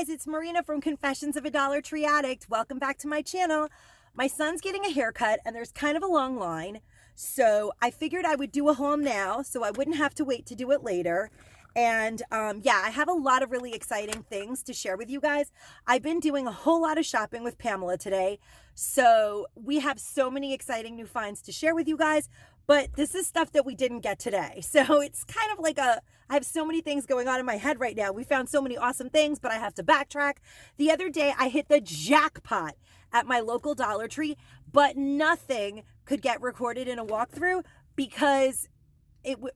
guys, it's Marina from Confessions of a Dollar Tree Addict. Welcome back to my channel. My son's getting a haircut and there's kind of a long line. So I figured I would do a haul now so I wouldn't have to wait to do it later. And yeah, I have a lot of really exciting things to share with you guys. I've been doing a whole lot of shopping with Pamela today. So we have so many exciting new finds to share with you guys. But this is stuff that we didn't get today. So it's kind of like I have so many things going on in my head right now. We found so many awesome things, but I have to backtrack. The other day I hit the jackpot at my local Dollar Tree, but nothing could get recorded in a walkthrough because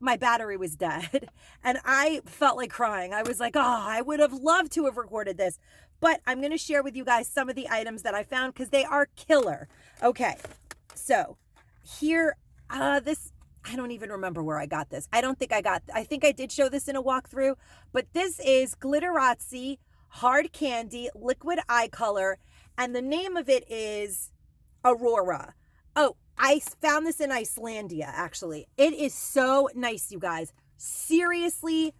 my battery was dead and I felt like crying. I was like, oh, I would have loved to have recorded this, but I'm going to share with you guys some of the items that I found because they are killer. Okay, so here, this, I don't even remember where I got this. I think I did show this in a walkthrough, but this is Glitterazzi Hard Candy Liquid Eye Color, and the name of it is Aurora. Oh, I found this in Icelandia, actually. It is so nice, you guys. Seriously,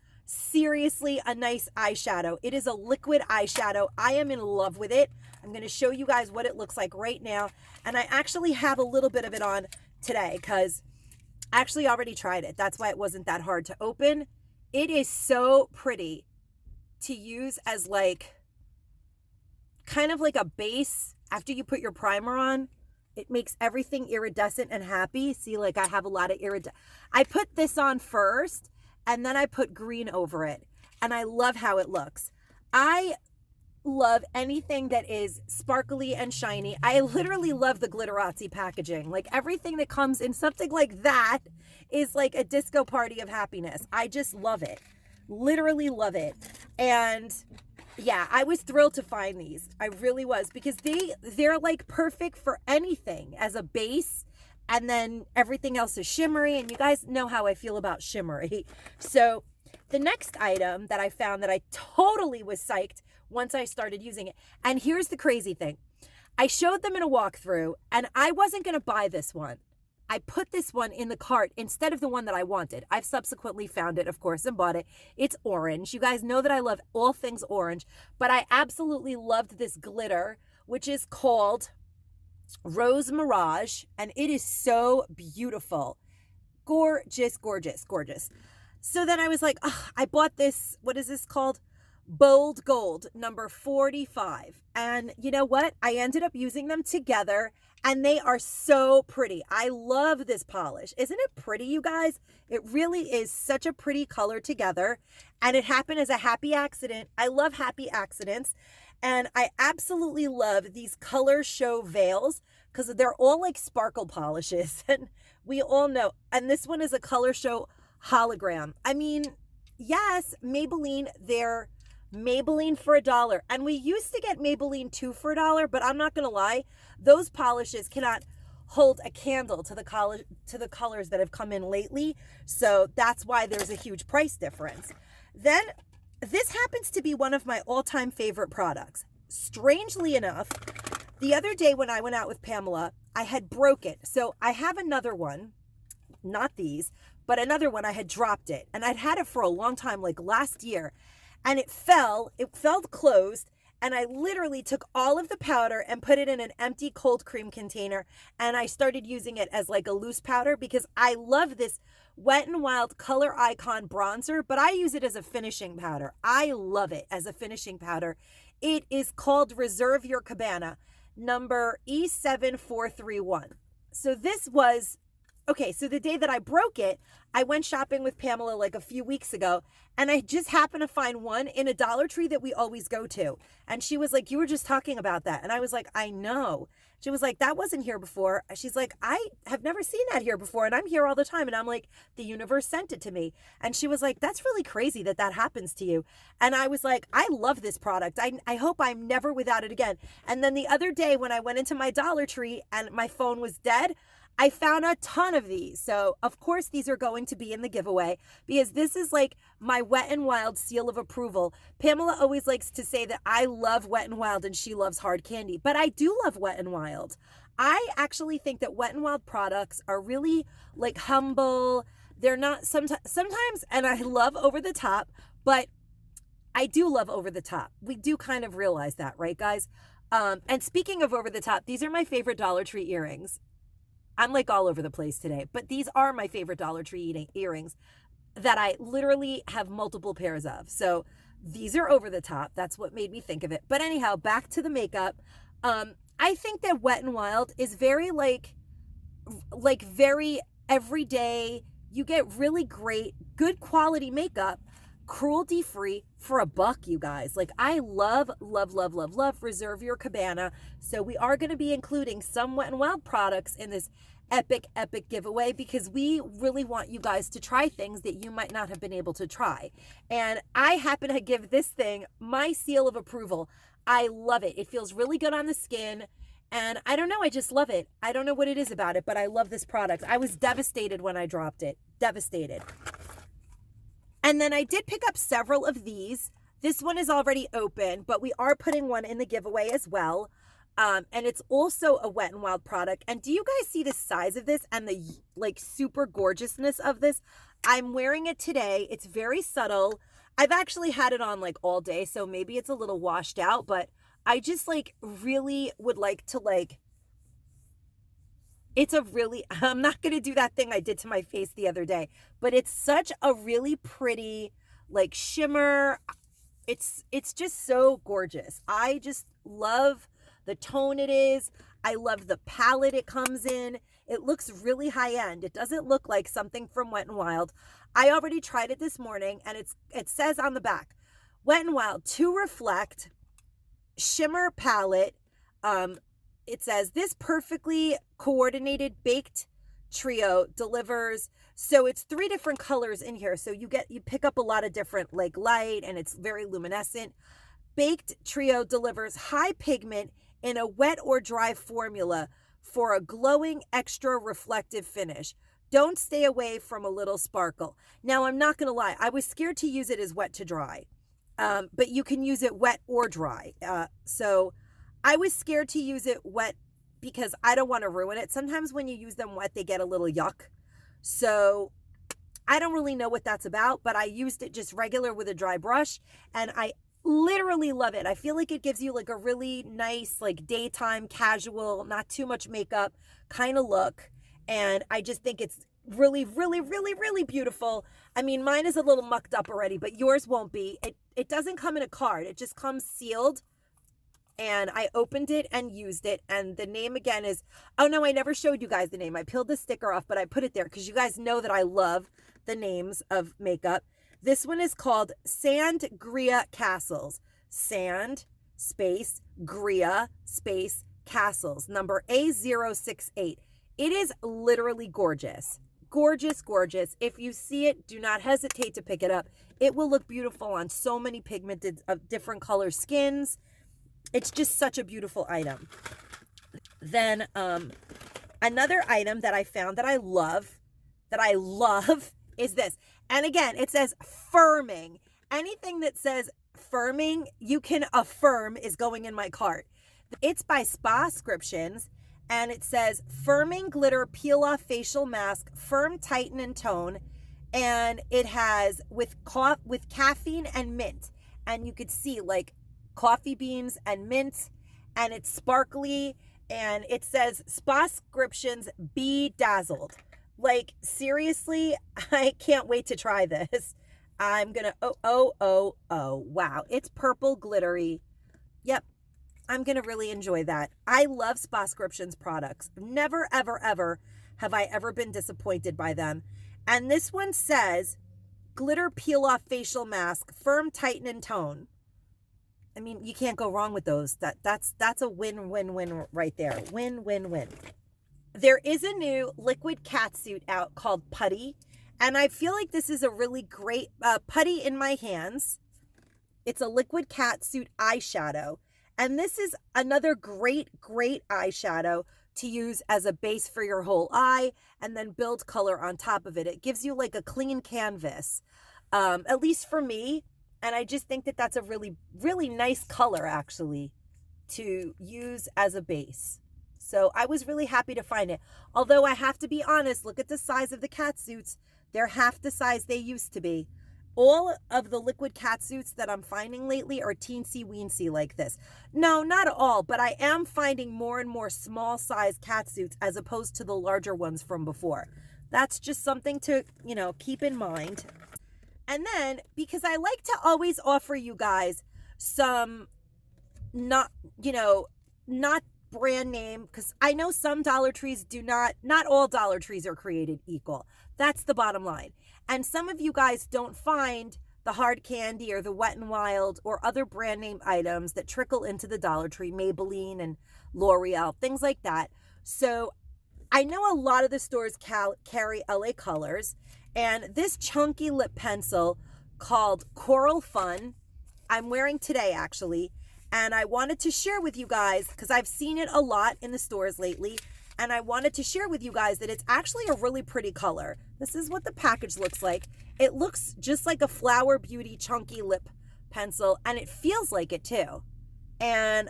a nice eyeshadow. It is a liquid eyeshadow. I am in love with it. I'm going to show you guys what it looks like right now, and I actually have a little bit of it on today because I actually already tried it. That's why it wasn't that hard to open. It is so pretty to use as like kind of like a base after you put your primer on. It makes everything iridescent and happy. See, like I have a lot of I put this on first and then I put green over it, and I love how it looks. I love anything that is sparkly and shiny. I literally love the Glitterazzi packaging. Like everything that comes in something like that is like a disco party of happiness. I just love it. Literally love it. And yeah, I was thrilled to find these. I really was, because they're like perfect for anything as a base, and then everything else is shimmery, and you guys know how I feel about shimmery. So the next item that I found that I totally was psyched once I started using it. And here's the crazy thing. I showed them in a walkthrough and I wasn't going to buy this one. I put this one in the cart instead of the one that I wanted. I've subsequently found it, of course, and bought it. It's orange. You guys know that I love all things orange, but I absolutely loved this glitter, which is called Rose Mirage, and it is so beautiful. Gorgeous, gorgeous, gorgeous. So then I was like, oh, I bought this, what is this called? Bold Gold, number 45. And you know what? I ended up using them together, and they are so pretty. I love this polish. Isn't it pretty, you guys? It really is such a pretty color together, and it happened as a happy accident. I love happy accidents, and I absolutely love these color show veils because they're all like sparkle polishes, and we all know. And this one is a color show hologram. I mean, yes, Maybelline, they're Maybelline for $1. And we used to get Maybelline 2 for $1, but I'm not going to lie, those polishes cannot hold a candle to the colors that have come in lately. So that's why there's a huge price difference. Then this happens to be one of my all-time favorite products. Strangely enough, the other day when I went out with Pamela, I had broke it. So I have another one, not these, but another one. I had dropped it and I'd had it for a long time, like last year, and it fell closed, and I literally took all of the powder and put it in an empty cold cream container, and I started using it as like a loose powder because I love this Wet n Wild Color Icon bronzer, but I use it as a finishing powder. I love it as a finishing powder. It is called Reserve Your Cabana, number E7431. So this was, okay, so the day that I broke it, I went shopping with Pamela like a few weeks ago, and I just happened to find one in a Dollar Tree that we always go to. And she was like, you were just talking about that. And I was like, I know. She was like, that wasn't here before. She's like, I have never seen that here before, and I'm here all the time. And I'm like, the universe sent it to me. And she was like, that's really crazy that that happens to you. And I was like, I love this product. I hope I'm never without it again. And then the other day when I went into my Dollar Tree and my phone was dead, I found a ton of these. So of course these are going to be in the giveaway because this is like my Wet n Wild seal of approval. Pamela always likes to say that I love Wet n Wild and she loves hard candy, but I do love Wet n Wild. I actually think that Wet n Wild products are really like humble. They're not sometimes, and I love over the top, but I do love over the top. We do kind of realize that, right, guys? And speaking of over the top, these are my favorite Dollar Tree earrings. I'm like all over the place today, but these are my favorite Dollar Tree earrings that I literally have multiple pairs of. So these are over the top. That's what made me think of it. But anyhow, back to the makeup. I think that Wet n Wild is very like very everyday. You get really great, good quality makeup, cruelty free for $1, you guys. Like, I love, love, love, love, love Reserve Your Cabana. So we are going to be including some Wet n Wild products in this epic giveaway, because we really want you guys to try things that you might not have been able to try. And I happen to give this thing my seal of approval. I love it. It feels really good on the skin. And I don't know, I just love it. I don't know what it is about it, but I love this product. I was devastated when I dropped it. Devastated. And then I did pick up several of these. This one is already open, but we are putting one in the giveaway as well. And it's also a Wet n Wild product. And do you guys see the size of this and the like super gorgeousness of this? I'm wearing it today. It's very subtle. I've actually had it on like all day, so maybe it's a little washed out, but I just like really would like to like, it's a really, I'm not going to do that thing I did to my face the other day, but it's such a really pretty like shimmer. It's just so gorgeous. I just love the tone it is. I love the palette it comes in. It looks really high end. It doesn't look like something from Wet n Wild. I already tried it this morning, and it says on the back, Wet n Wild to reflect shimmer palette. It says this perfectly coordinated baked trio delivers. So it's 3 different colors in here. So you pick up a lot of different like light, and it's very luminescent. Baked trio delivers high pigment in a wet or dry formula for a glowing, extra reflective finish. Don't stay away from a little sparkle. Now, I'm not going to lie. I was scared to use it as wet to dry, but you can use it wet or dry. So I was scared to use it wet because I don't want to ruin it. Sometimes when you use them wet, they get a little yuck. So I don't really know what that's about, but I used it just regular with a dry brush, and I literally love it. I feel like it gives you like a really nice, like daytime, casual, not too much makeup kind of look. And I just think it's really, really, really, really beautiful. I mean, mine is a little mucked up already, but yours won't be. It doesn't come in a card. It just comes sealed. And I opened it and used it. And the name again is, oh no, I never showed you guys the name. I peeled the sticker off, but I put it there because you guys know that I love the names of makeup. This one is called Sangria Castles. Sand, space, Gria, space, Castles. Number A068. It is literally gorgeous. Gorgeous, gorgeous. If you see it, do not hesitate to pick it up. It will look beautiful on so many pigmented of different color skins. It's just such a beautiful item. Then another item that I found that I love is this. And again, it says firming. Anything that says firming, you can affirm is going in my cart. It's by Spascriptions, and it says firming glitter peel off facial mask, firm, tighten, and tone. And it has with caffeine and mint. And you could see like coffee beans and mint, and it's sparkly, and it says Spascriptions be dazzled. Like, seriously, I can't wait to try this. I'm gonna, oh, wow. It's purple glittery. Yep, I'm gonna really enjoy that. I love Spascriptions products. Never, ever, ever have I ever been disappointed by them. And this one says, glitter peel off facial mask, firm, tighten, and tone. I mean, you can't go wrong with those. That's a win-win-win right there. Win-win-win. There is a new liquid catsuit out called Putty, and I feel like this is a really great putty in my hands. It's a liquid catsuit eyeshadow, and this is another great eyeshadow to use as a base for your whole eye and then build color on top of it. It gives you like a clean canvas, at least for me, and I just think that that's a really, really nice color actually to use as a base. So I was really happy to find it. Although I have to be honest, look at the size of the catsuits. They're half the size they used to be. all of the liquid catsuits that I'm finding lately are teensy weensy like this. No, not all, but I am finding more and more small size catsuits as opposed to the larger ones from before. That's just something to, keep in mind. And then, because I like to always offer you guys some not brand name, because I know some Dollar Trees not all Dollar Trees are created equal. That's the bottom line. And some of you guys don't find the hard candy or the Wet n Wild or other brand name items that trickle into the Dollar Tree, Maybelline and L'Oreal, things like that. So I know a lot of the stores carry LA Colors, and this chunky lip pencil called Coral Fun, I'm wearing today actually, and I wanted to share with you guys, because I've seen it a lot in the stores lately, and I wanted to share with you guys that it's actually a really pretty color. This is what the package looks like. It looks just like a Flower Beauty chunky lip pencil, and it feels like it too. And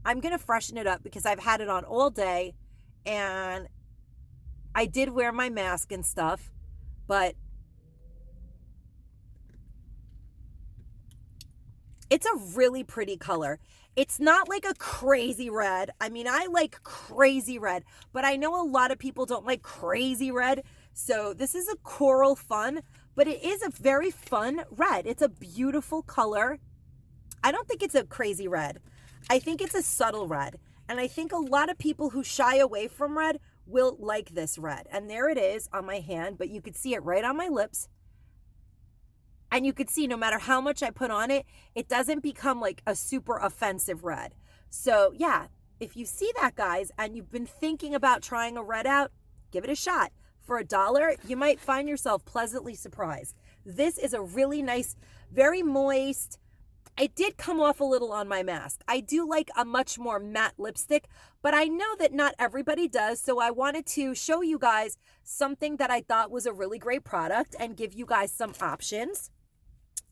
I'm going to freshen it up because I've had it on all day, and I did wear my mask and stuff, but it's a really pretty color. It's not like a crazy red. I mean, I like crazy red, but I know a lot of people don't like crazy red. So this is a Coral Fun, but it is a very fun red. It's a beautiful color. I don't think it's a crazy red. I think it's a subtle red. And I think a lot of people who shy away from red will like this red. And there it is on my hand, but you could see it right on my lips. And you could see no matter how much I put on it, it doesn't become like a super offensive red. So yeah, if you see that, guys, and you've been thinking about trying a red out, give it a shot. For $1, you might find yourself pleasantly surprised. This is a really nice, very moist. It did come off a little on my mask. I do like a much more matte lipstick, but I know that not everybody does. So I wanted to show you guys something that I thought was a really great product and give you guys some options.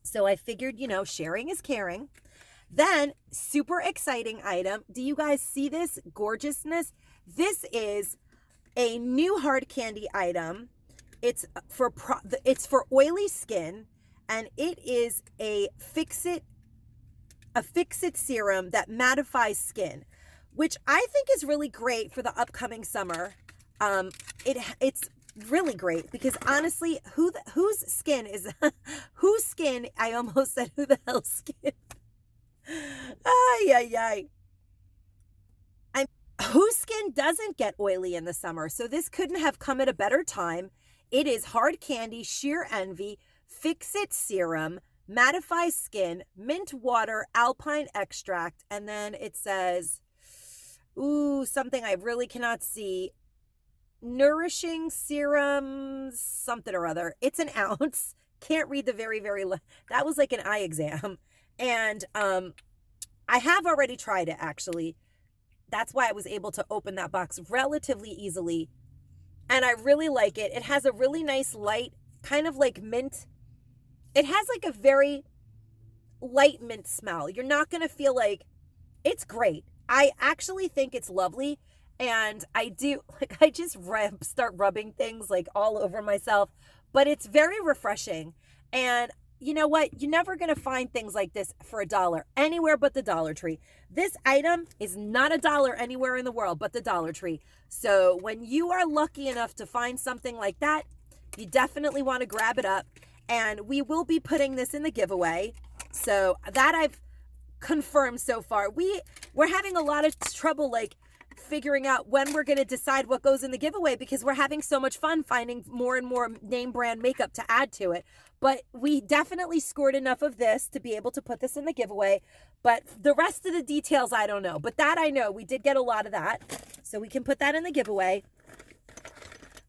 So I figured, sharing is caring. Then, super exciting item. Do you guys see this gorgeousness? This is a new hard candy item. It's for oily skin, and it is a Fix-It serum that mattifies skin, which I think is really great for the upcoming summer. It's really great because honestly, whose skin, I almost said who the hell skin. Whose skin doesn't get oily in the summer? So this couldn't have come at a better time. It is Hard Candy Sheer Envy Fix-It Serum, mattifies skin, mint water, alpine extract, and then it says, something I really cannot see. Nourishing serum, something or other. It's an ounce. Can't read the very, that was like an eye exam. And I have already tried it, actually. That's why I was able to open that box relatively easily. And I really like it. It has a really nice light, kind of like mint. It has like a very light mint smell. You're not going to feel like, it's great. I actually think it's lovely. And I just start rubbing things like all over myself, but it's very refreshing. And you know what? You're never going to find things like this for $1 anywhere but the Dollar Tree. This item is not $1 anywhere in the world but the Dollar Tree. So when you are lucky enough to find something like that, you definitely want to grab it up. And we will be putting this in the giveaway. So that I've confirmed so far. We're having a lot of trouble figuring out when we're going to decide what goes in the giveaway because we're having so much fun finding more and more name brand makeup to add to it. But we definitely scored enough of this to be able to put this in the giveaway. But the rest of the details, I don't know. But that I know. We did get a lot of that. So we can put that in the giveaway.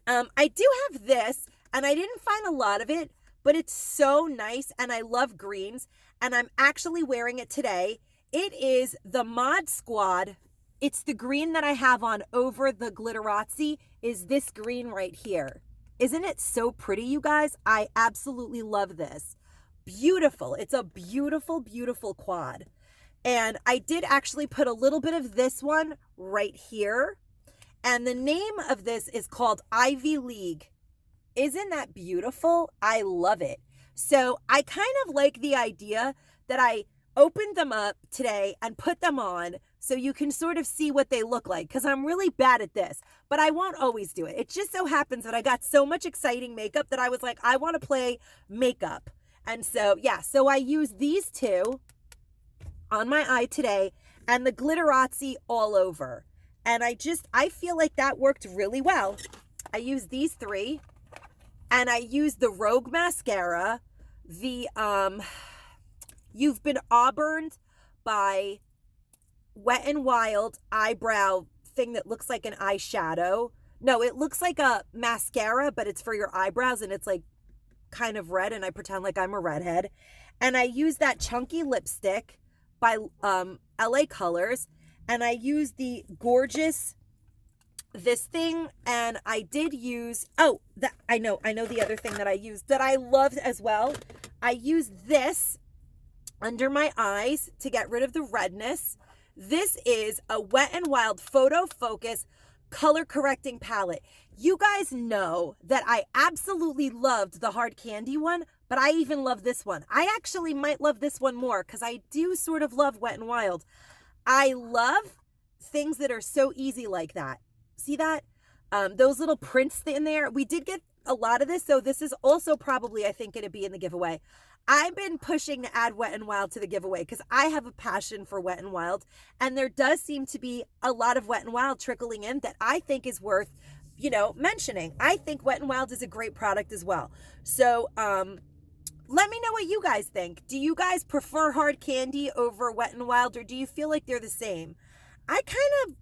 I do have this, and I didn't find a lot of it, but it's so nice, and I love greens. And I'm actually wearing it today. It is the Mod Squad. It's the green that I have on over the Glitterazzi, is this green right here. Isn't it so pretty, you guys? I absolutely love this. Beautiful. It's a beautiful, beautiful quad. And I did actually put a little bit of this one right here. And the name of this is called Ivy League. isn't that beautiful? I love it. So I kind of like the idea that I opened them up today and put them on so you can sort of see what they look like, because I'm really bad at this, but I won't always do it. It just so happens that I got so much exciting makeup that I was like, I want to play makeup. And so, yeah, so I used these two on my eye today and the Glitterazzi all over. And I feel like that worked really well. I used these three, and I used the Rogue mascara, the You've Been Auburned by Wet n Wild eyebrow thing that looks like an eyeshadow. No, it looks like a mascara, but it's for your eyebrows, and it's like kind of red, and I pretend like I'm a redhead. And I used that chunky lipstick by LA Colors, and I used the gorgeous this thing, and I did use, I know the other thing that I used that I loved as well. I used this under my eyes to get rid of the redness. This is a Wet n Wild Photo Focus color correcting palette. You guys know that I absolutely loved the hard candy one, but I even love this one. I actually might love this one more because I do sort of love Wet n Wild. I love things that are so easy like that. See that? Those little prints in there. We did get a lot of this, so this is also probably, I think, going to be in the giveaway. I've been pushing to add Wet n Wild to the giveaway because I have a passion for Wet n Wild, and there does seem to be a lot of Wet n Wild trickling in that I think is worth, mentioning. I think Wet n Wild is a great product as well. So, let me know what you guys think. Do you guys prefer hard candy over Wet n Wild, or do you feel like they're the same? I kind of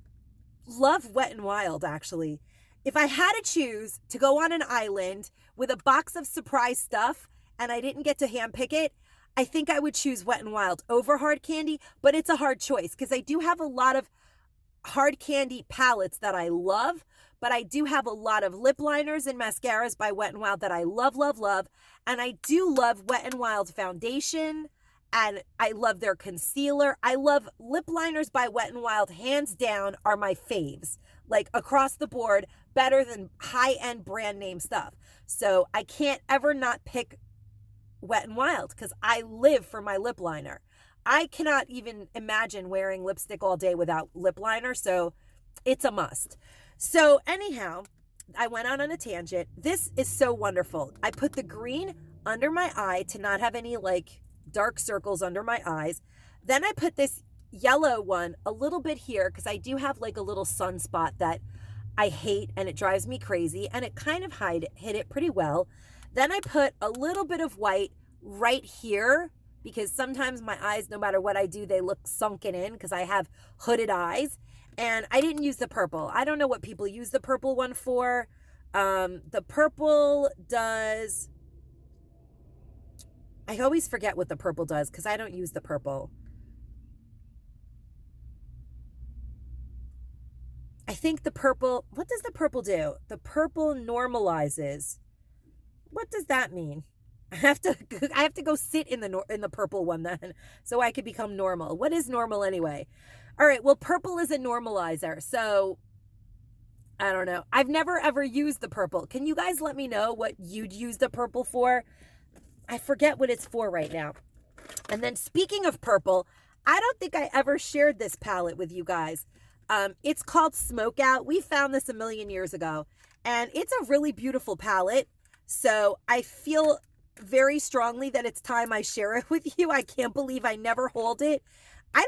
love Wet n Wild, actually. If I had to choose to go on an island with a box of surprise stuff and I didn't get to handpick it, I think I would choose Wet n Wild over hard candy, but it's a hard choice because I do have a lot of hard candy palettes that I love, but I do have a lot of lip liners and mascaras by Wet n Wild that I love, love, love. And I do love Wet n Wild foundation, and I love their concealer. I love lip liners by Wet n Wild, hands down, are my faves. Like across the board, better than high-end brand name stuff. So I can't ever not pick Wet n Wild because I live for my lip liner. I cannot even imagine wearing lipstick all day without lip liner, so it's a must. So anyhow, I went out on a tangent. This is so wonderful. I put the green under my eye to not have any like dark circles under my eyes. Then I put this yellow one a little bit here because I do have like a little sunspot that I hate and it drives me crazy, and it kind of hid it pretty well. Then I put a little bit of white right here because sometimes my eyes, no matter what I do, they look sunken in because I have hooded eyes. And I didn't use the purple. I don't know what people use the purple one for. The purple does, I always forget what the purple does because I don't use the purple. I think the purple, what does the purple do? The purple normalizes. What does that mean? I have to go sit in the purple one then so I could become normal. What is normal anyway? All right, well, purple is a normalizer, so I don't know. I've never ever used the purple. Can you guys let me know what you'd use the purple for? I forget what it's for right now. And then speaking of purple, I don't think I ever shared this palette with you guys. It's called Smoke Out. We found this a million years ago, and it's a really beautiful palette. So I feel very strongly that it's time I share it with you. I can't believe I never hauled it. I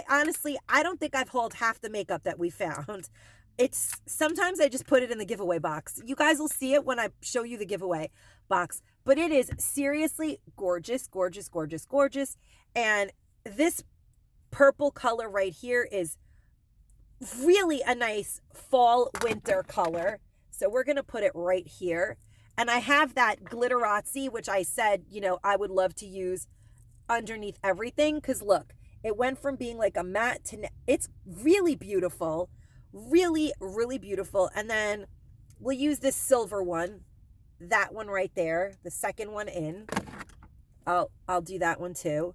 honestly don't think I've hauled half the makeup that we found. Sometimes I just put it in the giveaway box. You guys will see it when I show you the giveaway box, but it is seriously gorgeous, gorgeous, gorgeous, gorgeous. And this purple color right here is really a nice fall winter color. So we're going to put it right here. And I have that Glitterazzi, which I said, I would love to use underneath everything. Because look, it went from being like a matte to, it's really beautiful. Really, really beautiful. And then we'll use this silver one. That one right there. The second one in. I'll do that one too.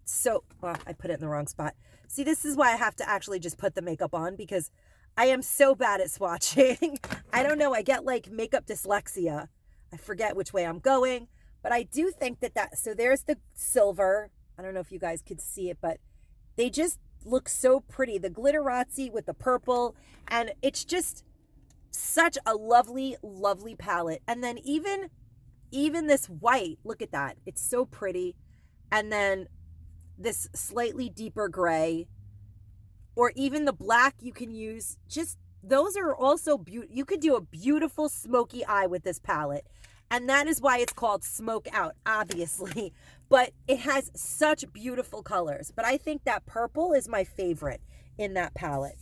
So, I put it in the wrong spot. See, this is why I have to actually just put the makeup on because I am so bad at swatching. I don't know. I get like makeup dyslexia. I forget which way I'm going, but I do think so there's the silver. I don't know if you guys could see it, but they just look so pretty. The glitterazzi with the purple, and it's just such a lovely, lovely palette. And then even this white, look at that. It's so pretty. And then this slightly deeper gray, or even the black you can use. Just those are also beautiful. You could do a beautiful smoky eye with this palette. And that is why it's called Smoke Out, obviously. But it has such beautiful colors. But I think that purple is my favorite in that palette.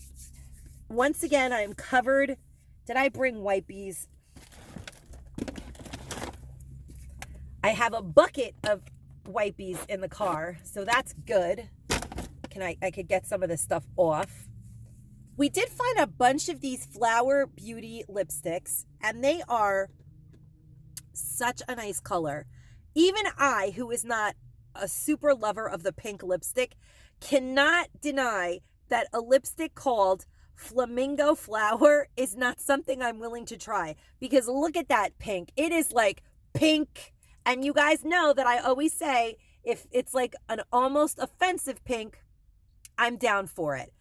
Once again, I am covered. Did I bring wipies? I have a bucket of wipies in the car, so that's good. I could get some of this stuff off. We did find a bunch of these Flower Beauty lipsticks, and they are such a nice color. Even I, who is not a super lover of the pink lipstick, cannot deny that a lipstick called Flamingo Flower is not something I'm willing to try, because look at that pink. It is like pink. And you guys know that I always say, if it's like an almost offensive pink, I'm down for it.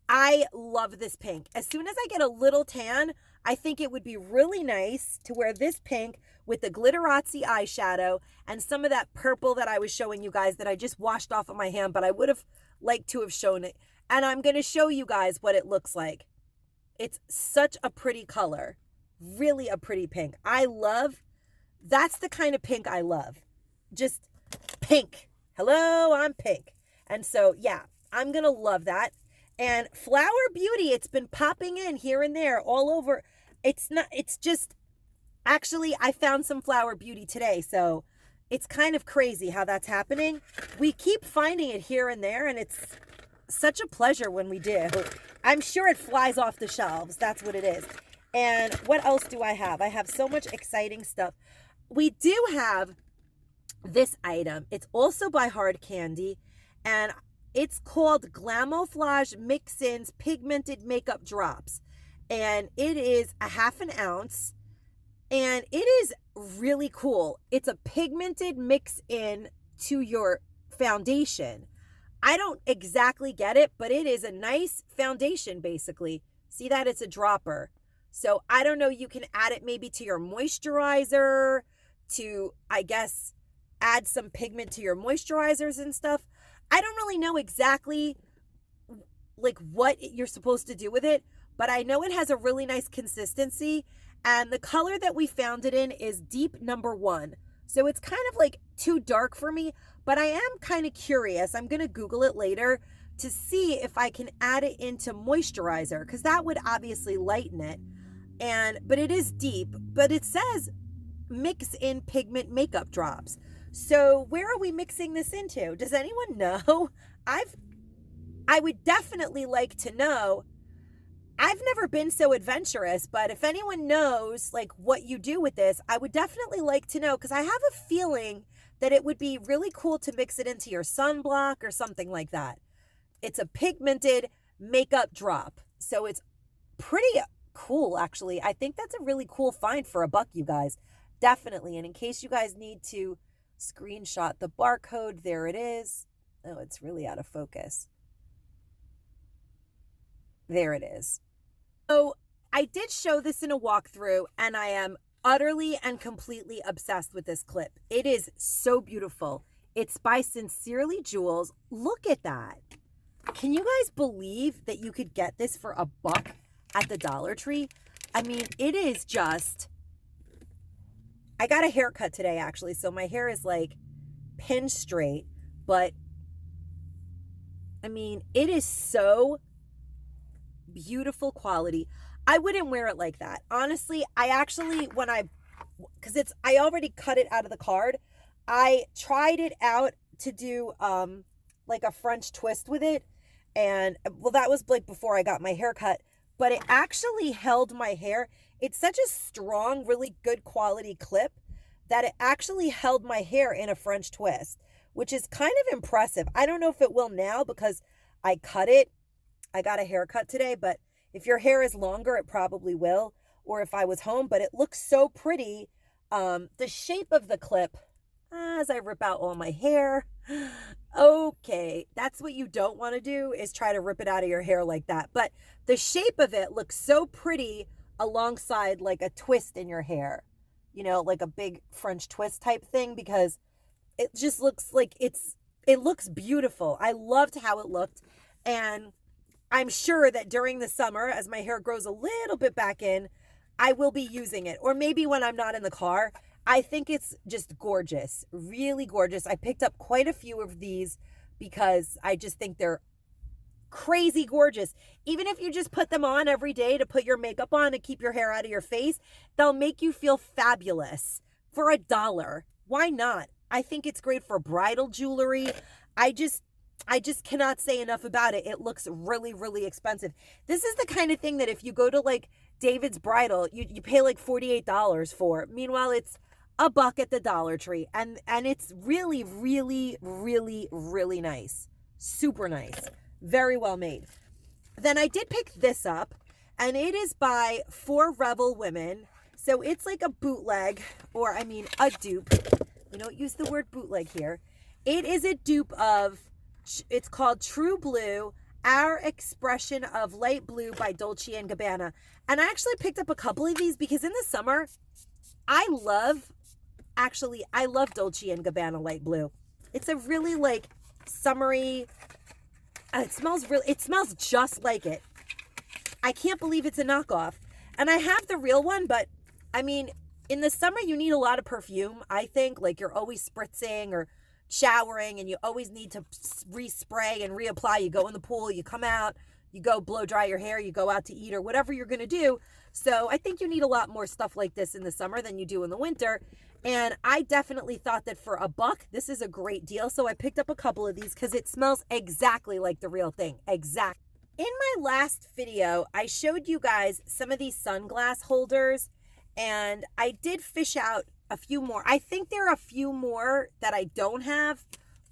I love this pink. As soon as I get a little tan, I think it would be really nice to wear this pink with the glitterazzi eyeshadow and some of that purple that I was showing you guys that I just washed off of my hand, but I would have liked to have shown it. And I'm going to show you guys what it looks like. It's such a pretty color. Really a pretty pink. That's the kind of pink I love. Just pink. Hello, I'm pink. And so, yeah, I'm going to love that. And Flower Beauty, it's been popping in here and there all over. Actually, I found some Flower Beauty today. So it's kind of crazy how that's happening. We keep finding it here and there, and it's such a pleasure when we do. I'm sure it flies off the shelves. That's what it is. And what else do I have? I have so much exciting stuff. We do have this item. It's also by Hard Candy, and it's called Glamoflauge Mix-Ins Pigmented Makeup Drops. And it is a half an ounce, and it is really cool. It's a pigmented mix-in to your foundation. I don't exactly get it, but it is a nice foundation, basically. See that? It's a dropper. So I don't know, you can add it maybe to your moisturizer to, I guess, add some pigment to your moisturizers and stuff. I don't really know exactly like what you're supposed to do with it, but I know it has a really nice consistency, and the color that we found it in is deep number 1. So it's kind of like too dark for me, but I am kind of curious. I'm going to Google it later to see if I can add it into moisturizer, because that would obviously lighten it. But it is deep, but it says mix in pigment makeup drops. So where are we mixing this into? Does anyone know? I would definitely like to know. I've never been so adventurous, but if anyone knows like what you do with this, I would definitely like to know, because I have a feeling that it would be really cool to mix it into your sunblock or something like that. It's a pigmented makeup drop. So it's pretty cool, actually. I think that's a really cool find for $1, you guys. Definitely. And in case you guys need to screenshot the barcode, there it is. Oh, it's really out of focus. There it is. So I did show this in a walkthrough, and I am utterly and completely obsessed with this clip. It is so beautiful. It's by Sincerely Jules. Look at that. Can you guys believe that you could get this for $1 at the Dollar Tree? I mean, it is just... I got a haircut today, actually, so my hair is like pin straight, but I mean, it is so beautiful quality. I wouldn't wear it like that. Honestly, I already cut it out of the card. I tried it out to do like a French twist with it. And well, that was like before I got my haircut, but it actually held my hair. It's such a strong, really good quality clip that it actually held my hair in a French twist, which is kind of impressive. I don't know if it will now because I cut it. I got a haircut today, but If your hair is longer, it probably will, or if I was home, but it looks so pretty. The shape of the clip, as I rip out all my hair, okay, that's what you don't want to do, is try to rip it out of your hair like that. But the shape of it looks so pretty alongside like a twist in your hair, you know, like a big French twist type thing, because it just looks like it looks beautiful. I loved how it looked. And I'm sure that during the summer, as my hair grows a little bit back in, I will be using it. Or maybe when I'm not in the car. I think it's just gorgeous, really gorgeous. I picked up quite a few of these because I just think they're crazy gorgeous. Even if you just put them on every day to put your makeup on and keep your hair out of your face, they'll make you feel fabulous for $1. Why not? I think it's great for bridal jewelry. I just cannot say enough about it. It looks really, really expensive. This is the kind of thing that if you go to like David's Bridal, you pay like $48 for. Meanwhile, it's $1 at the Dollar Tree. And it's really, really, really, really nice. Super nice. Very well made. Then I did pick this up, and it is by 4 Rebel Women. So it's like a bootleg, or I mean a dupe. We don't use the word bootleg here. It is a dupe of, it's called True Blue, Our Expression of Light Blue by Dolce & Gabbana. And I actually picked up a couple of these because in the summer, I love Dolce & Gabbana Light Blue. It's a really like summery, it smells just like it. I can't believe it's a knockoff. And I have the real one, but I mean, in the summer, you need a lot of perfume, I think. Like you're always spritzing or showering, and you always need to respray and reapply. You go in the pool, you come out, you go blow dry your hair, you go out to eat or whatever you're going to do. So I think you need a lot more stuff like this in the summer than you do in the winter. And I definitely thought that for $1, this is a great deal. So I picked up a couple of these because it smells exactly like the real thing. Exact. In my last video, I showed you guys some of these sunglass holders, and I did fish out a few more. I think there are a few more that I don't have,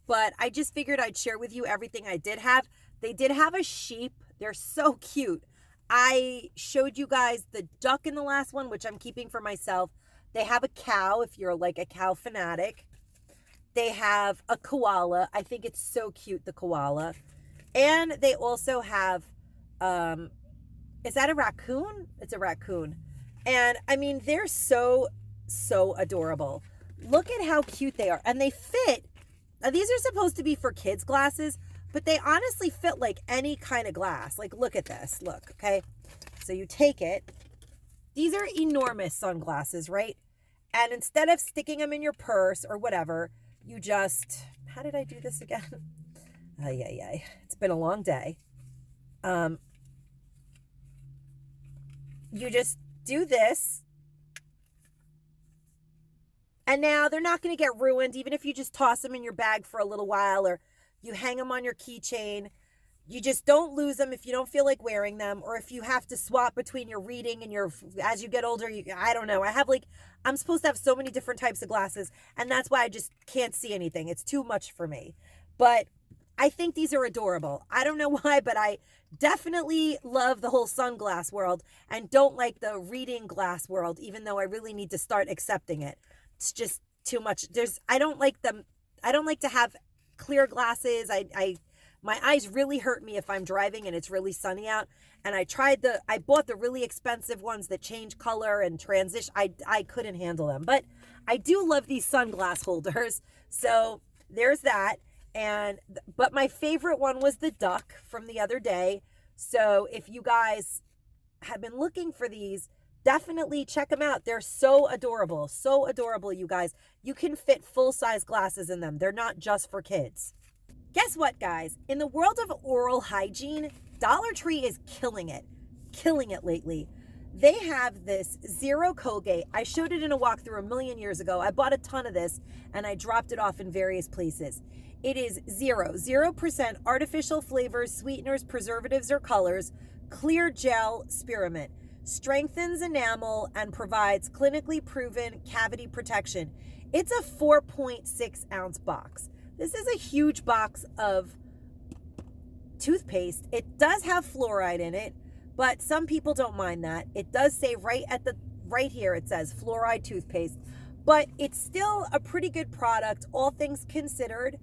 but I just figured I'd share with you everything I did have. They did have a sheep. They're so cute. I showed you guys the duck in the last one, which I'm keeping for myself. They have a cow, if you're like a cow fanatic. They have a koala. I think it's so cute, the koala. And they also have, is that a raccoon? It's a raccoon. And I mean, they're so adorable. Look at how cute they are. And they fit. Now, these are supposed to be for kids' glasses, but they honestly fit like any kind of glass. Like, look at this. Look, okay? So you take it. These are enormous sunglasses, right? And instead of sticking them in your purse or whatever, you just, how did I do this again? Ay. It's been a long day. You just do this. And now they're not going to get ruined, even if you just toss them in your bag for a little while, or you hang them on your keychain. You just don't lose them if you don't feel like wearing them, or if you have to swap between your reading and your, as you get older, I don't know. I'm supposed to have so many different types of glasses, and that's why I just can't see anything. It's too much for me. But I think these are adorable. I don't know why, but I definitely love the whole sunglass world and don't like the reading glass world, even though I really need to start accepting it. It's just too much. I don't like them. I don't like to have clear glasses. My eyes really hurt me if I'm driving and it's really sunny out. And I bought the really expensive ones that change color and transition. I couldn't handle them, but I do love these sunglass holders. So there's that. But my favorite one was the duck from the other day. So if you guys have been looking for these, definitely check them out. They're so adorable. So adorable, you guys. You can fit full-size glasses in them. They're not just for kids. Guess what, guys? In the world of oral hygiene, Dollar Tree is killing it lately. They have this Zero Colgate. I showed it in a walkthrough a million years ago. I bought a ton of this and I dropped it off in various places. It is 0% artificial flavors, sweeteners, preservatives, or colors, clear gel spearmint, strengthens enamel, and provides clinically proven cavity protection. It's a 4.6 ounce box. This is a huge box of toothpaste. It does have fluoride in it, but some people don't mind that. It does say right here, it says fluoride toothpaste, but it's still a pretty good product, all things considered.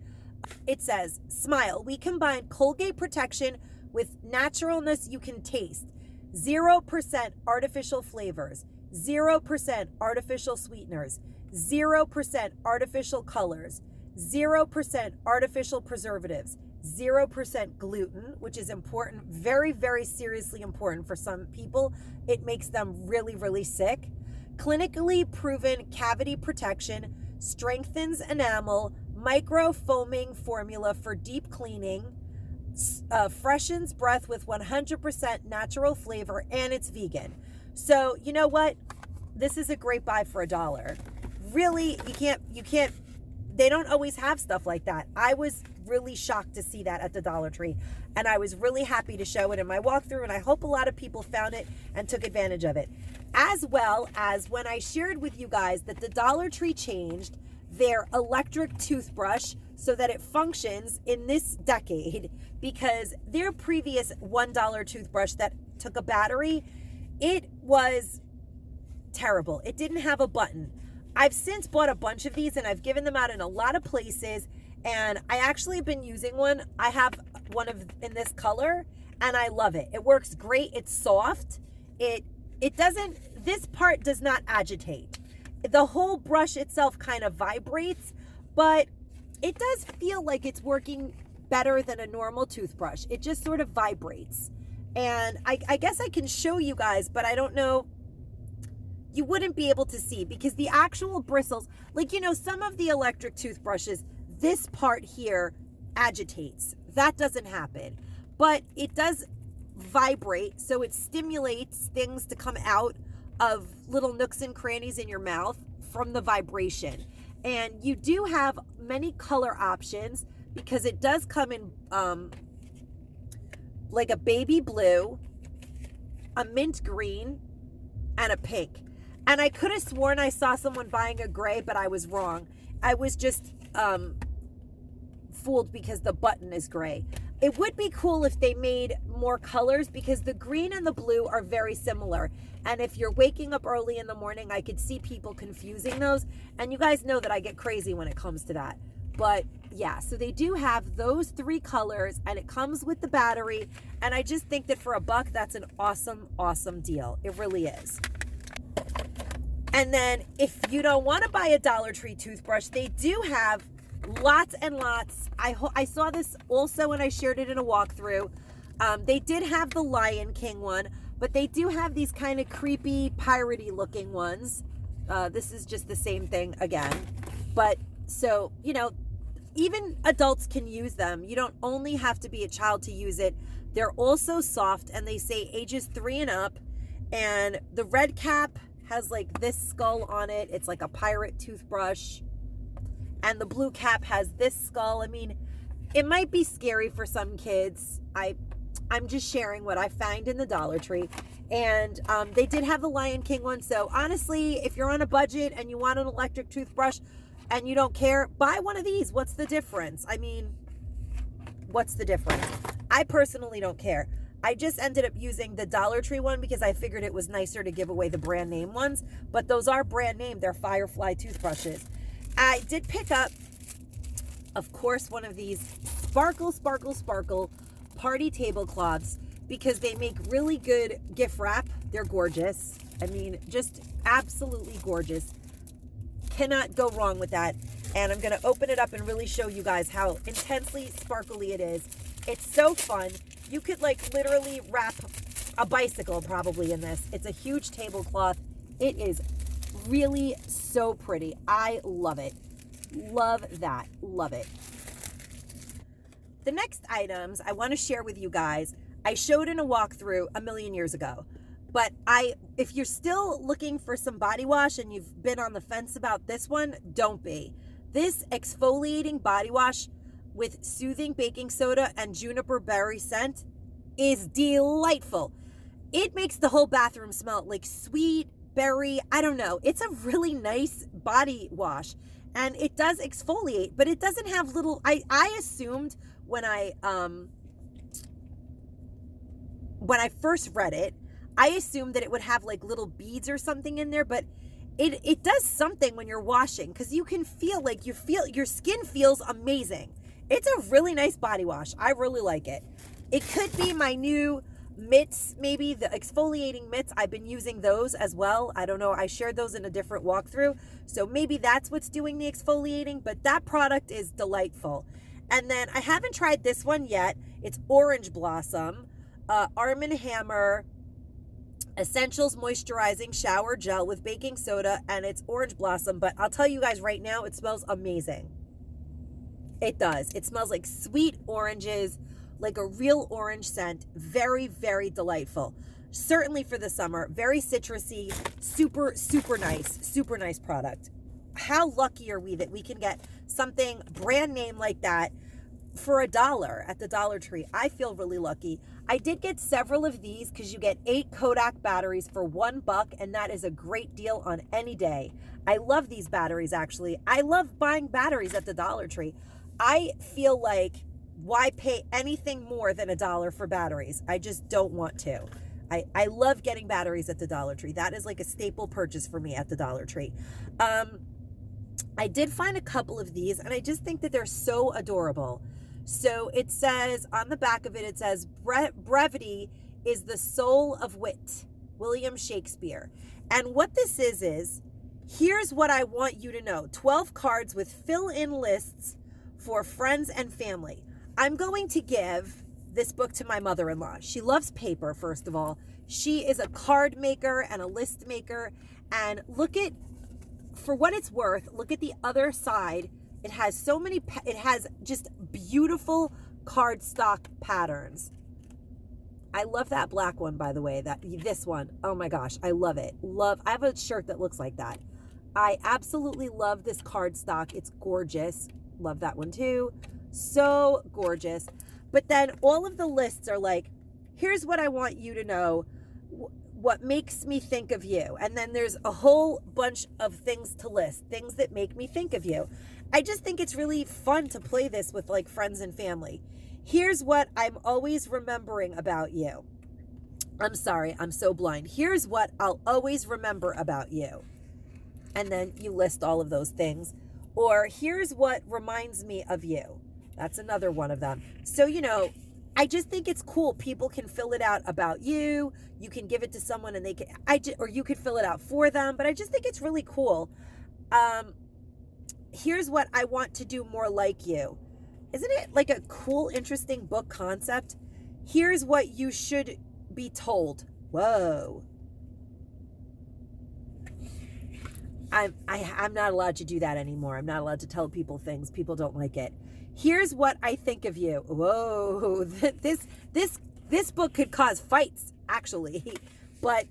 It says, smile. We combine Colgate protection with naturalness you can taste. 0% artificial flavors, 0% artificial sweeteners, 0% artificial colors, 0% artificial preservatives, 0% gluten, which is important, very, very seriously important for some people. It makes them really, really sick. Clinically proven cavity protection, strengthens enamel, micro foaming formula for deep cleaning, freshens breath with 100% natural flavor, and it's vegan. So you know what? This is a great buy for $1. Really, you can't, they don't always have stuff like that. I was really shocked to see that at the Dollar Tree, and I was really happy to show it in my walkthrough, and I hope a lot of people found it and took advantage of it. As well as when I shared with you guys that the Dollar Tree changed their electric toothbrush so that it functions in this decade, because their previous $1 toothbrush that took a battery, it was terrible. It didn't have a button. I've since bought a bunch of these and I've given them out in a lot of places, and I actually have been using one. I have one in this color and I love it. It works great. It's soft. This part does not agitate. The whole brush itself kind of vibrates, but it does feel like it's working better than a normal toothbrush. It just sort of vibrates. And I guess I can show you guys, but I don't know. You wouldn't be able to see because the actual bristles, like, you know, some of the electric toothbrushes, this part here agitates. That doesn't happen, but it does vibrate. So it stimulates things to come out of little nooks and crannies in your mouth from the vibration. And you do have many color options because it does come in like a baby blue, a mint green, and a pink. And I could have sworn I saw someone buying a gray, but I was wrong. I was just fooled because the button is gray. It would be cool if they made more colors because the green and the blue are very similar. And if you're waking up early in the morning, I could see people confusing those. And you guys know that I get crazy when it comes to that. But yeah, so they do have those 3 colors and it comes with the battery. And I just think that for $1, that's an awesome, awesome deal. It really is. And then if you don't want to buy a Dollar Tree toothbrush, they do have lots and lots. I saw this also when I shared it in a walkthrough. They did have the Lion King one, but they do have these kind of creepy, piratey looking ones. This is just the same thing again. But so, you know, even adults can use them. You don't only have to be a child to use it. They're also soft, and they say ages 3 and up. And the red cap has like this skull on it. It's like a pirate toothbrush. And the blue cap has this skull. I mean, it might be scary for some kids. I'm just sharing what I found in the Dollar Tree. And they did have the Lion King one. So honestly, if you're on a budget and you want an electric toothbrush and you don't care, buy one of these. What's the difference? I mean, what's the difference? I personally don't care. I just ended up using the Dollar Tree one because I figured it was nicer to give away the brand name ones. But those are brand name. They're Firefly toothbrushes. I did pick up, of course, one of these sparkle, sparkle, sparkle party tablecloths because they make really good gift wrap. They're gorgeous. I mean, just absolutely gorgeous. Cannot go wrong with that. And I'm going to open it up and really show you guys how intensely sparkly it is. It's so fun. You could like literally wrap a bicycle probably in this. It's a huge tablecloth. It is really so pretty. I love it. Love that. Love it. The next items I want to share with you guys, I showed in a walkthrough a million years ago. But if you're still looking for some body wash and you've been on the fence about this one, don't be. This exfoliating body wash with soothing baking soda and juniper berry scent is delightful. It makes the whole bathroom smell like sweet berry. I don't know. It's a really nice body wash and it does exfoliate, but it doesn't have little, I assumed when I when I first read it, I assumed that it would have like little beads or something in there, but it does something when you're washing, because you can feel like your skin feels amazing. It's a really nice body wash. I really like it. It could be my new mitts, maybe the exfoliating mitts. I've been using those as well. I don't know. I shared those in a different walkthrough. So maybe that's what's doing the exfoliating, but that product is delightful. And then I haven't tried this one yet. It's Orange Blossom, Arm & Hammer Essentials Moisturizing Shower Gel with baking soda, and it's Orange Blossom. But I'll tell you guys right now, it smells amazing. It does. It smells like sweet oranges, like a real orange scent. Very, very delightful. Certainly for the summer. Very citrusy. Super, super nice product. How lucky are we that we can get something brand name like that for $1 at the Dollar Tree? I feel really lucky. I did get several of these because you get 8 Kodak batteries for $1, and that is a great deal on any day. I love these batteries, actually. I love buying batteries at the Dollar Tree. I feel like, why pay anything more than $1 for batteries? I just don't want to. I love getting batteries at the Dollar Tree. That is like a staple purchase for me at the Dollar Tree. I did find a couple of these, and I just think that they're so adorable. So it says, on the back of it, it says, brevity is the soul of wit, William Shakespeare. And what this is, here's what I want you to know. 12 cards with fill-in lists for friends and family. I'm going to give this book to my mother-in-law. She loves paper, first of all. She is a card maker and a list maker. And look at, for what it's worth, look at the other side. It has so many, it has just beautiful cardstock patterns. I love that black one, by the way, this one. Oh my gosh, I love it. I have a shirt that looks like that. I absolutely love this cardstock. It's gorgeous. Love that one too. So gorgeous. But then all of the lists are like, here's what I want you to know, what makes me think of you. And then there's a whole bunch of things to list, things that make me think of you. I just think it's really fun to play this with like friends and family. Here's what I'm always remembering about you. I'm sorry, I'm so blind. Here's what I'll always remember about you. And then you list all of those things. Or here's what reminds me of you. That's another one of them. So, you know, I just think it's cool. People can fill it out about you. You can give it to someone and they can, or you could fill it out for them. But I just think it's really cool. Here's what I want to do more like you. Isn't it like a cool, interesting book concept? Here's what you should be told. Whoa. I'm not allowed to do that anymore. I'm not allowed to tell people things. People don't like it. Here's what I think of you. Whoa, this book could cause fights, actually. But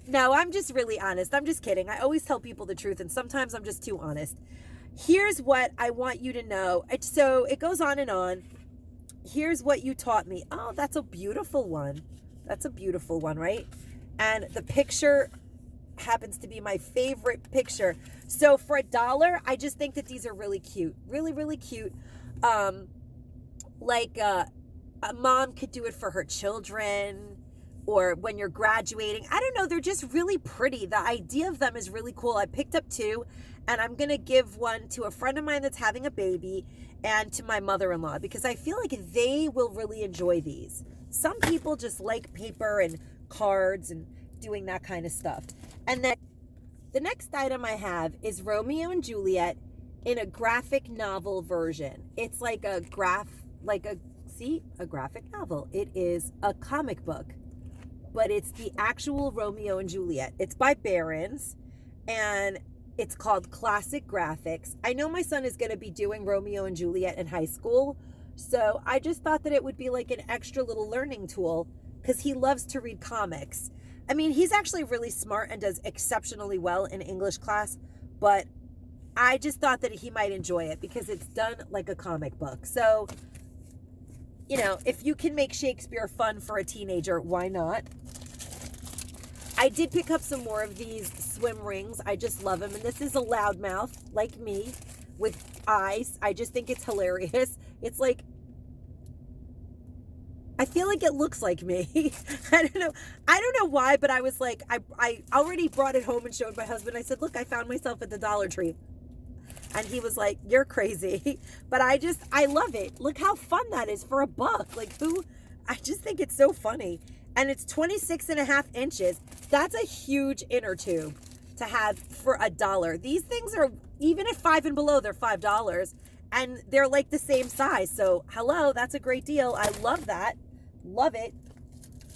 no, I'm just really honest. I'm just kidding. I always tell people the truth, and sometimes I'm just too honest. Here's what I want you to know. So it goes on and on. Here's what you taught me. Oh, that's a beautiful one. That's a beautiful one, right? And the picture happens to be my favorite picture. So for $1, I just think that these are really cute. Really, really cute. Like a mom could do it for her children, or when you're graduating. I don't know. They're just really pretty. The idea of them is really cool. I picked up 2, and I'm going to give one to a friend of mine that's having a baby and to my mother-in-law, because I feel like they will really enjoy these. Some people just like paper and cards and doing that kind of stuff. And then the next item I have is Romeo and Juliet in a graphic novel version. It's like a graphic novel. It is a comic book, but it's the actual Romeo and Juliet. It's by Barron's, and it's called Classic Graphics. I know my son is going to be doing Romeo and Juliet in high school, so I just thought that it would be like an extra little learning tool, because he loves to read comics. I mean, he's actually really smart and does exceptionally well in English class, but I just thought that he might enjoy it because it's done like a comic book. So, you know, if you can make Shakespeare fun for a teenager, why not? I did pick up some more of these swim rings. I just love them. And this is a loudmouth, like me, with eyes. I just think it's hilarious. It's like, I feel like it looks like me. I don't know why, but I was like, I already brought it home and showed my husband. I said, look, I found myself at the Dollar Tree. And he was like, you're crazy. But I love it. Look how fun that is for $1. Like I just think it's so funny. And it's 26.5 inches. That's a huge inner tube to have for $1. These things are, even at 5 and below, they're $5. And they're like the same size. So hello, that's a great deal. I love that. Love it.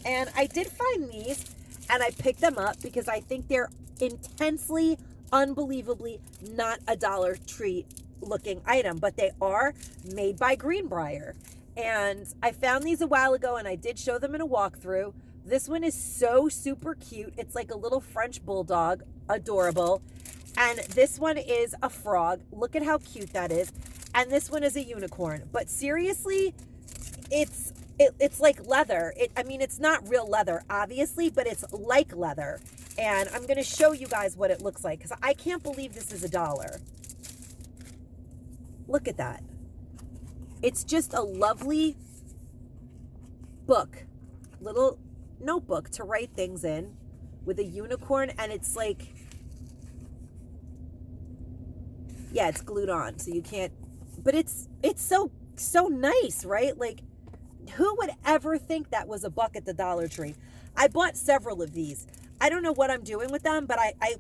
And I did find these and I picked them up because I think they're intensely, unbelievably not a Dollar Tree looking item, but they are made by Greenbrier. And I found these a while ago and I did show them in a walkthrough. This one is so super cute. It's like a little French bulldog, adorable. And this one is a frog. Look at how cute that is. And this one is a unicorn. But seriously, it's like leather. I mean, it's not real leather, obviously, but it's like leather. And I'm going to show you guys what it looks like because I can't believe this is $1. Look at that. It's just a lovely book, little notebook to write things in with a unicorn. And it's like, yeah, it's glued on, so you can't, but it's so nice, right? Like, who would ever think that was $1 at the Dollar Tree? I bought several of these. I don't know what I'm doing with them, but I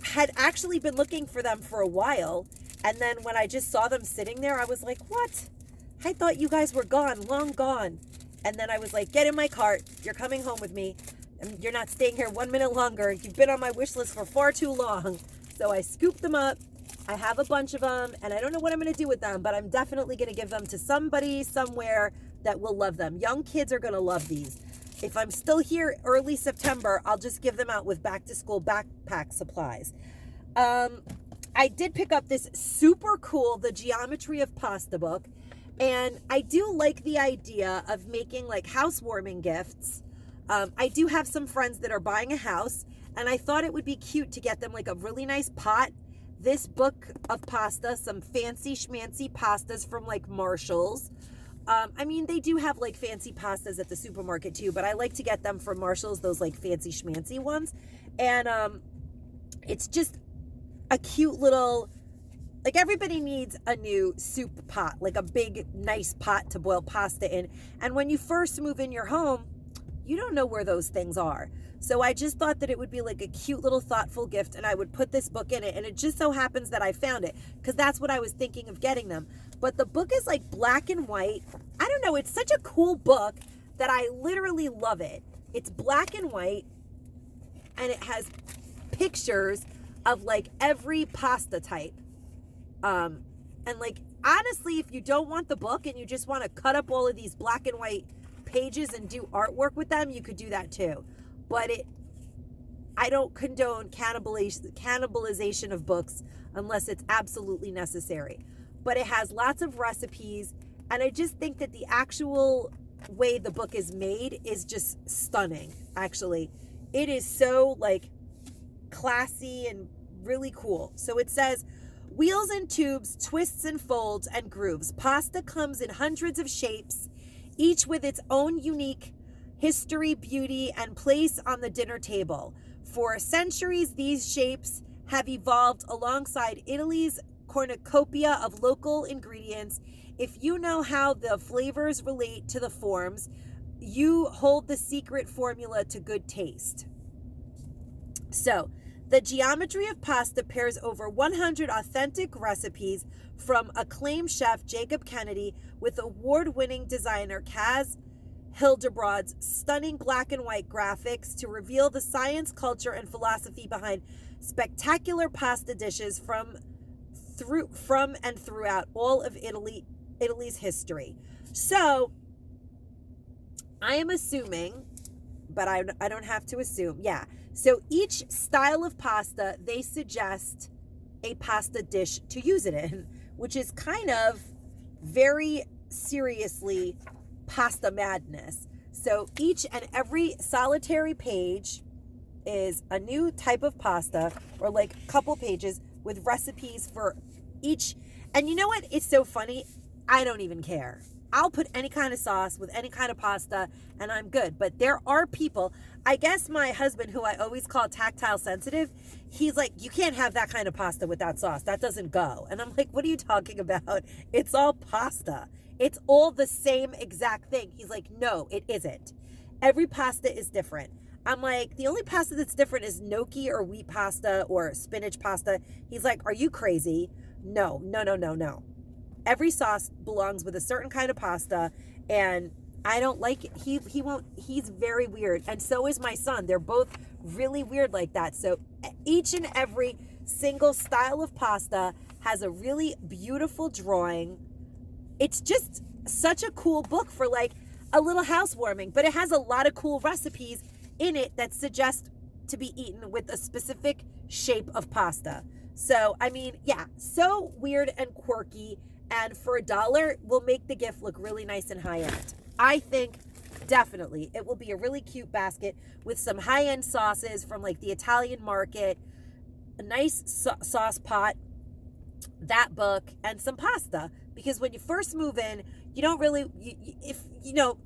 had actually been looking for them for a while. And then when I just saw them sitting there, I was like, what? I thought you guys were gone, long gone. And then I was like, get in my cart. You're coming home with me. And you're not staying here 1 minute longer. You've been on my wish list for far too long. So I scooped them up. I have a bunch of them, and I don't know what I'm going to do with them, but I'm definitely going to give them to somebody somewhere that will love them. Young kids are going to love these. If I'm still here early September, I'll just give them out with back to school backpack supplies. I did pick up this super cool, The Geometry of Pasta book, and I do like the idea of making like housewarming gifts. I do have some friends that are buying a house, and I thought it would be cute to get them like a really nice pot. This book of pasta, some fancy schmancy pastas from like Marshall's. I mean, they do have like fancy pastas at the supermarket too, but I like to get them from Marshall's, those like fancy schmancy ones. And it's just a cute little, like everybody needs a new soup pot, like a big, nice pot to boil pasta in. And when you first move in your home, you don't know where those things are. So I just thought that it would be like a cute little thoughtful gift, and I would put this book in it. And it just so happens that I found it because that's what I was thinking of getting them. But the book is like black and white. I don't know. It's such a cool book that I literally love it. It's black and white, and it has pictures of like every pasta type. And like, honestly, if you don't want the book and you just want to cut up all of these black and white pages and do artwork with them, you could do that too. But I don't condone cannibalization of books unless it's absolutely necessary. But it has lots of recipes, and I just think that the actual way the book is made is just stunning, actually. It is so, like, classy and really cool. So it says, wheels and tubes, twists and folds and grooves. Pasta comes in hundreds of shapes, each with its own unique history, beauty, and place on the dinner table. For centuries, these shapes have evolved alongside Italy's cornucopia of local ingredients. If you know how the flavors relate to the forms, you hold the secret formula to good taste. So, The Geometry of Pasta pairs over 100 authentic recipes from acclaimed chef Jacob Kennedy with award-winning designer Kaz Hildebrod's stunning black and white graphics to reveal the science, culture, and philosophy behind spectacular pasta dishes from and throughout all of Italy's history. So, I am assuming, but I don't have to assume. Yeah. So each style of pasta, they suggest a pasta dish to use it in, which is kind of very seriously pasta madness. So each and every solitary page is a new type of pasta, or like a couple pages with recipes for each. And you know what? It's so funny. I don't even care. I'll put any kind of sauce with any kind of pasta and I'm good. But there are people, I guess my husband, who I always call tactile sensitive, he's like, you can't have that kind of pasta with that sauce. That doesn't go. And I'm like, what are you talking about? It's all pasta. It's all the same exact thing. He's like, no, it isn't. Every pasta is different. I'm like, the only pasta that's different is gnocchi or wheat pasta or spinach pasta. He's like, are you crazy? No. Every sauce belongs with a certain kind of pasta, and I don't like it. He won't, he's very weird. And so is my son. They're both really weird like that. So each and every single style of pasta has a really beautiful drawing. It's just such a cool book for like a little housewarming, but it has a lot of cool recipes in it that suggest to be eaten with a specific shape of pasta. So, I mean, yeah, so weird and quirky. And for $1 will make the gift look really nice and high end. I think definitely it will be a really cute basket with some high end sauces from like the Italian market, a nice sauce pot, that book, and some pasta. Because when you first move in, you don't really,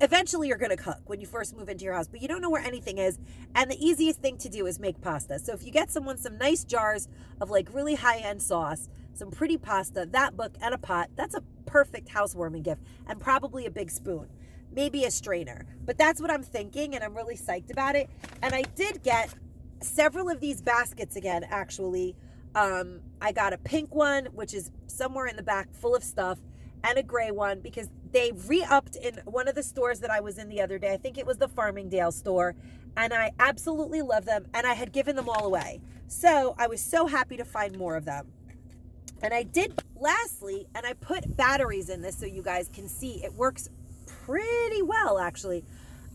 eventually you're going to cook when you first move into your house, but you don't know where anything is. And the easiest thing to do is make pasta. So if you get someone some nice jars of like really high end sauce, some pretty pasta, that book, and a pot, that's a perfect housewarming gift, and probably a big spoon, maybe a strainer. But that's what I'm thinking, and I'm really psyched about it. And I did get several of these baskets again, actually. I got a pink one, which is somewhere in the back full of stuff, and a gray one because they re-upped in one of the stores that I was in the other day. I think it was the Farmingdale store, and I absolutely love them, and I had given them all away. So I was so happy to find more of them. And I did, lastly, and I put batteries in this so you guys can see. It works pretty well, actually.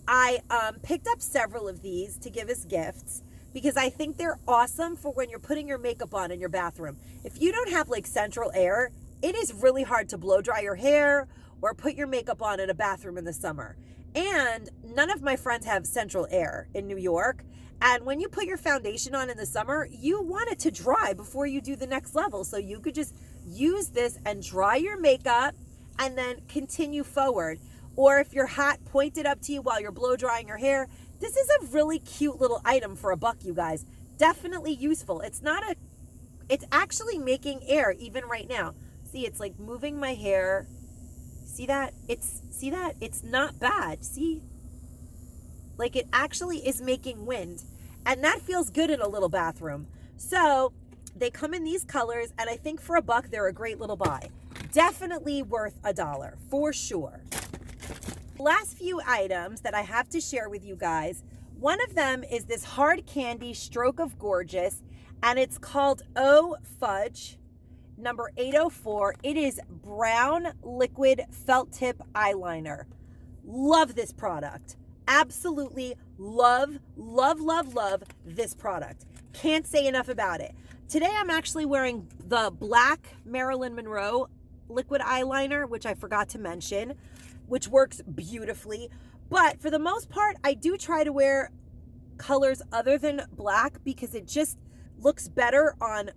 I picked up several of these to give as gifts because I think they're awesome for when you're putting your makeup on in your bathroom. If you don't have like central air, it is really hard to blow dry your hair or put your makeup on in a bathroom in the summer. And none of my friends have central air in New York. And when you put your foundation on in the summer, you want it to dry before you do the next level. So you could just use this and dry your makeup and then continue forward. Or if you're hot, point it up to you while you're blow drying your hair. This is a really cute little item for $1, you guys. Definitely useful. It's actually making air even right now. See, it's like moving my hair. See that? It's not bad. See? Like it actually is making wind. And that feels good in a little bathroom. So they come in these colors, and I think for $1, they're a great little buy. Definitely worth $1, for sure. Last few items that I have to share with you guys. One of them is this hard candy Stroke of Gorgeous, and it's called Oh Fudge, number 804. It is brown liquid felt tip eyeliner. Love this product. Absolutely love this product. Can't say enough about it. Today I'm actually wearing the black Marilyn Monroe liquid eyeliner, which I forgot to mention, which works beautifully. But for the most part, I do try to wear colors other than black because it just looks better on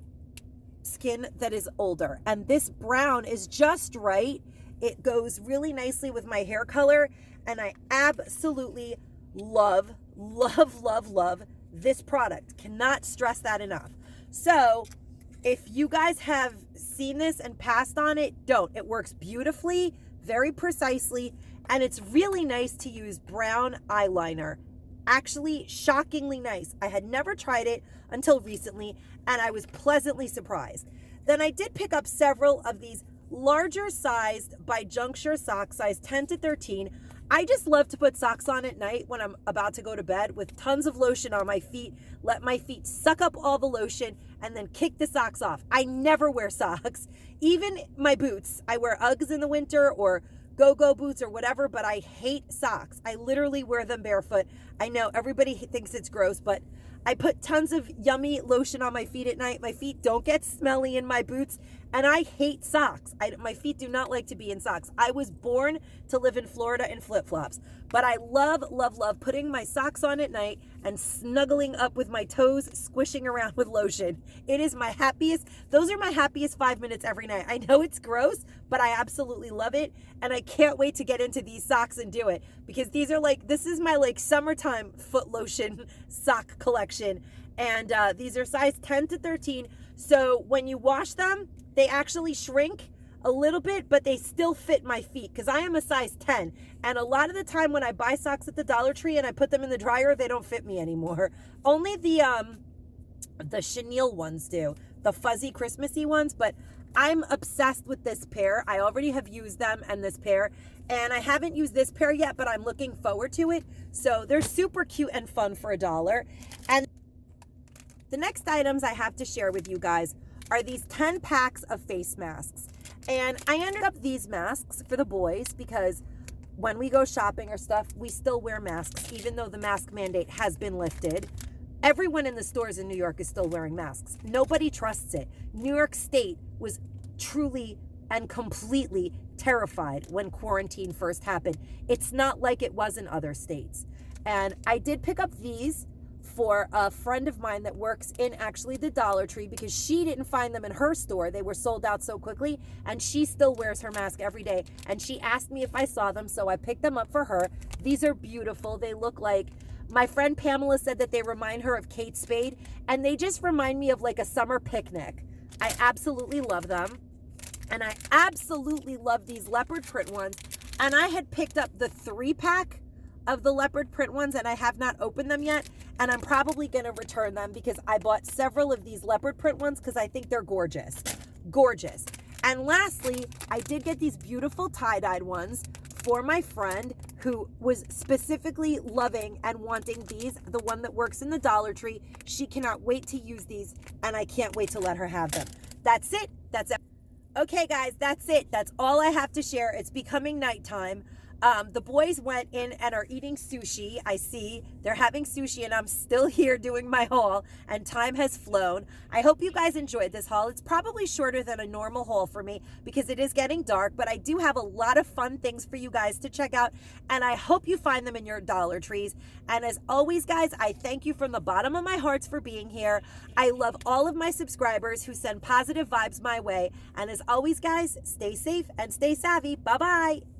skin that is older. And this brown is just right. It goes really nicely with my hair color, and I absolutely love this product. Cannot stress that enough. So if you guys have seen this and passed on it, don't. It works beautifully, very precisely, and it's really nice to use brown eyeliner. Actually, shockingly nice. I had never tried it until recently, and I was pleasantly surprised. Then I did pick up several of these larger sized by Juncture socks, size 10 to 13. I just love to put socks on at night when I'm about to go to bed with tons of lotion on my feet, let my feet suck up all the lotion, and then kick the socks off. I never wear socks. Even my boots. I wear Uggs in the winter or go-go boots or whatever, but I hate socks. I literally wear them barefoot. I know everybody thinks it's gross, but I put tons of yummy lotion on my feet at night. My feet don't get smelly in my boots, and I hate socks. My feet do not like to be in socks. I was born to live in Florida in flip-flops, but I love putting my socks on at night and snuggling up with my toes, squishing around with lotion. It is my happiest, those are my happiest 5 minutes every night. I know it's gross, but I absolutely love it. And I can't wait to get into these socks and do it, because these are like, this is my like summertime foot lotion sock collection. And these are size 10 to 13. So when you wash them, they actually shrink a little bit, but they still fit my feet because I am a size 10. And a lot of the time when I buy socks at the Dollar Tree and I put them in the dryer, they don't fit me anymore. Only the chenille ones do, the fuzzy Christmassy ones, but I'm obsessed with this pair. I already have used them and this pair, and I haven't used this pair yet, but I'm looking forward to it. So they're super cute and fun for $1. And the next items I have to share with you guys are these 10 packs of face masks. And I ended up these masks for the boys because when we go shopping or stuff, we still wear masks, even though the mask mandate has been lifted. Everyone in the stores in New York is still wearing masks. Nobody trusts it. New York State was truly and completely terrified when quarantine first happened. It's not like it was in other states. And I did pick up these for a friend of mine that works in actually the Dollar Tree because she didn't find them in her store. They were sold out so quickly, and she still wears her mask every day. And she asked me if I saw them, so I picked them up for her. These are beautiful. They look like, my friend Pamela said that they remind her of Kate Spade, and they just remind me of like a summer picnic. I absolutely love them. And I absolutely love these leopard print ones. And I had picked up the 3-pack of the leopard print ones, and I have not opened them yet, and I'm probably going to return them because I bought several of these leopard print ones because I think they're gorgeous. Gorgeous. And lastly, I did get these beautiful tie-dyed ones for my friend who was specifically loving and wanting these, the one that works in the Dollar Tree. She cannot wait to use these, and I can't wait to let her have them. That's it. That's it. Okay, guys, that's it. That's all I have to share. It's becoming nighttime. The boys went in and are eating sushi. I see they're having sushi, and I'm still here doing my haul, and time has flown. I hope you guys enjoyed this haul. It's probably shorter than a normal haul for me because it is getting dark, but I do have a lot of fun things for you guys to check out, and I hope you find them in your Dollar Trees. And as always, guys, I thank you from the bottom of my heart for being here. I love all of my subscribers who send positive vibes my way. And as always, guys, stay safe and stay savvy. Bye-bye.